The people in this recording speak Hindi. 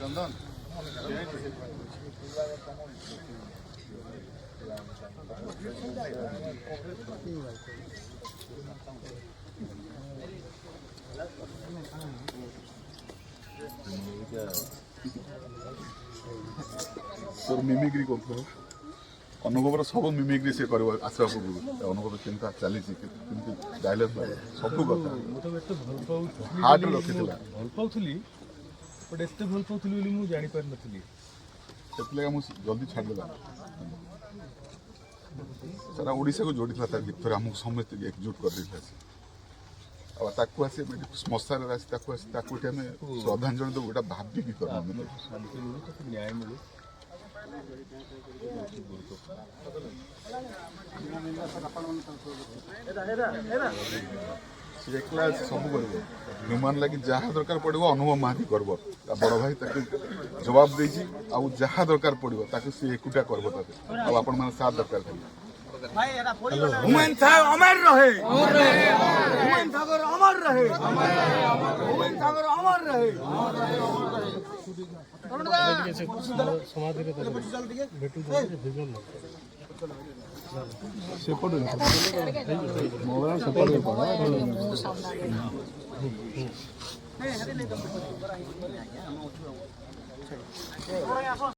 चंदन तोर मिमिक्री कर अनुभव सब मिमिक्री से कर आसवा पूर्व अनुभव केनता चली डायलॉग सब कथा हार्ट रखी भल पाउथली बट एते भल पाउथली बोली मु जानि पार नथली सेतले हम जल्दी छाड़ देला सारा ओडिसा को जोड़ी था तार भितर हमको समस्त एकजुट कर देला अब ताकू आसे श्मशान राशि ताकू आसे ताकू हमें श्रद्धांजलि तो गोटा भाभी की करना शांति मिले तो न्याय मिले एकला सब कर ह्यूमान लगी जहाँ दरकार पड़ो अनुभव महांती कर बड़ भाई ताकू जवाब देजी आउ जहाँ दरकार पड़ो ताकू सी एकुटा कर आपण मान साथ दरकार था हुमायूं साहब अमर रहे हुमायूं सागर अमर रहे हुमायूं सागर अमर रहे समाधि